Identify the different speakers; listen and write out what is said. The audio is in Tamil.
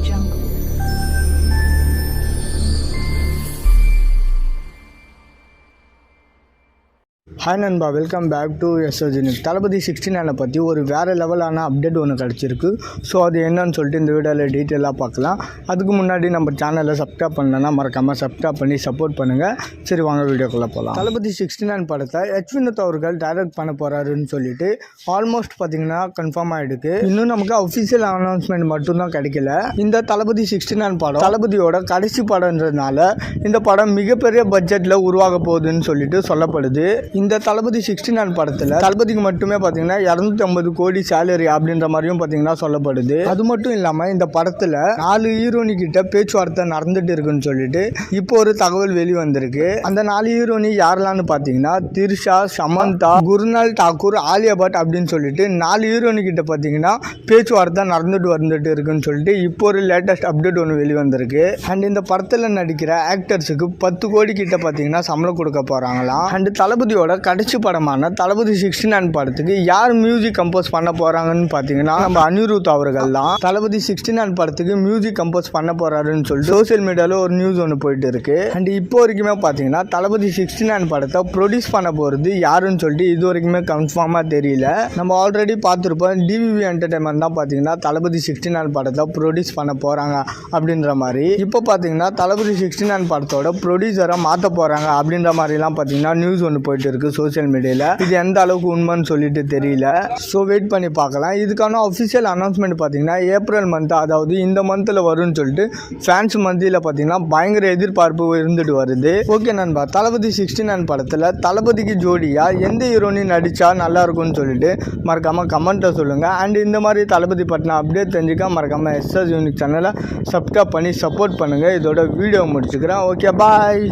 Speaker 1: Jungle.
Speaker 2: ஹாய் நண்பா, வெல்கம் பேக் டு எஸ்ஓஜினிக். தளபதி 69 பற்றி ஒரு வேறு லெவலான அப்டேட் ஒன்று கிடச்சிருக்கு. ஸோ அது என்னன்னு சொல்லிட்டு இந்த வீடியோவில் டீட்டெயிலாக பார்க்கலாம். அதுக்கு முன்னாடி நம்ம சேனலை சப்ஸ்கிரைப் பண்ணலன்னா மறக்காமல் சப்ஸ்கிரைப் பண்ணி சப்போர்ட் பண்ணுங்கள். சரி, வாங்க வீடியோக்குள்ளே போகலாம். தளபதி 69 படத்தை வினோத் அவர்கள் டைரக்ட் பண்ண போகிறாருன்னு சொல்லிட்டு ஆல்மோஸ்ட் பார்த்தீங்கன்னா கன்ஃபார்ம் ஆகிடுக்கு. இன்னும் நமக்கு அஃபிஷியல் அனௌன்ஸ்மெண்ட் மட்டும்தான் கிடைக்கல. இந்த தளபதி 69 படம் தளபதியோட கடைசி படம்ன்றதுனால இந்த படம் மிகப்பெரிய பட்ஜெட்டில் உருவாக போகுதுன்னு சொல்லிட்டு சொல்லப்படுது. இந்த தளபதி 69 படத்தில் தளபதிக்கு மட்டுமே பார்த்தீங்கன்னா 250 கோடி சேலரி அப்படின்ற மாதிரியும் பார்த்தீங்கன்னா சொல்லப்படுது. அது மட்டும் இல்லாமல் இந்த படத்தில் 4 ஹீரோனி கிட்ட பேச்சுவார்த்தை நடந்துட்டு இருக்குன்னு சொல்லிட்டு இப்போ ஒரு தகவல் வெளிவந்திருக்கு. அந்த 4 ஹீரோனி யாரெல்லாம்னு பார்த்தீங்கன்னா திரிஷா, சமந்தா, குருநாள் தாக்கூர், ஆலியா பட் அப்படின்னு சொல்லிட்டு 4 ஹீரோனி கிட்ட பார்த்தீங்கன்னா பேச்சுவார்த்தை வந்துட்டு இருக்குன்னு சொல்லிட்டு இப்போ ஒரு லேட்டஸ்ட் அப்டேட் ஒன்று வெளிவந்திருக்கு. அண்ட் இந்த படத்தில் நடிக்கிற ஆக்டர்ஸுக்கு 10 கோடி கிட்ட பார்த்தீங்கன்னா சம்பளம் கொடுக்க போகிறாங்களாம். அண்ட் தளபதியோட கடைசி படமான தளபதி 69 படத்துக்கு யார் மியூசிக் கம்போஸ் பண்ண போறாங்கன்னு பார்த்தீங்கன்னா நம்ம அனிருத் அவர்கள் தான். தளபதி 69 படத்துக்கு மியூசிக் கம்போஸ் பண்ண போறாருன்னு சொல்லிட்டு சோசியல் மீடியாவில் ஒரு நியூஸ் ஒன்று போயிட்டு இருக்கு. அண்ட் இப்போ வரைக்குமே பார்த்தீங்கன்னா தளபதி 69 படத்தை ப்ரொடியூஸ் பண்ண போகிறது யாருன்னு சொல்லிட்டு இது வரைக்குமே கன்ஃபார்மாக தெரியல. நம்ம ஆல்ரெடி பார்த்துருப்போம், டிவிவி என்டர்டைன்மெண்ட் தான் பார்த்தீங்கன்னா தளபதி 69 படத்தை ப்ரொடியூஸ் பண்ண போகிறாங்க அப்படின்ற மாதிரி. இப்போ பார்த்தீங்கன்னா தளபதி 69 படத்தோட ப்ரொடியூசரை மாற்ற போகிறாங்க அப்படின்ற மாதிரிலாம் பார்த்தீங்கன்னா நியூஸ் ஒன்று போயிட்டு இருக்கு சோசியல் மீடியாவில். இது எந்த அளவுக்கு உண்மைன்னு சொல்லிட்டு தெரியல. ஸோ வெயிட் பண்ணி பார்க்கலாம். இதுக்கான அஃபிஷியல் அனௌன்ஸ்மெண்ட் பார்த்தீங்கன்னா ஏப்ரல் மந்த், அதாவது இந்த மந்தில் வரும்னு சொல்லிட்டு ஃபேன்ஸ் மத்தியில் பார்த்தீங்கன்னா பயங்கர எதிர்பார்ப்பு இருந்துட்டு வருது. ஓகே நண்பா, தளபதி 69 படத்தில் தளபதிக்கு ஜோடியா எந்த ஹீரோனி நடித்தா நல்லா இருக்கும்னு சொல்லிட்டு மறக்காமல் கமெண்ட்டில் சொல்லுங்கள். அண்ட் இந்த மாதிரி தளபதி பற்றின அப்டேட் தெரிஞ்சுக்க மறக்காமல் எஸ்எஸ் யூனிக் சேனலை சப்ஸ்கிரைப் பண்ணி சப்போர்ட் பண்ணுங்கள். இதோட வீடியோ முடிச்சுக்கிறேன். ஓகே, பாய்.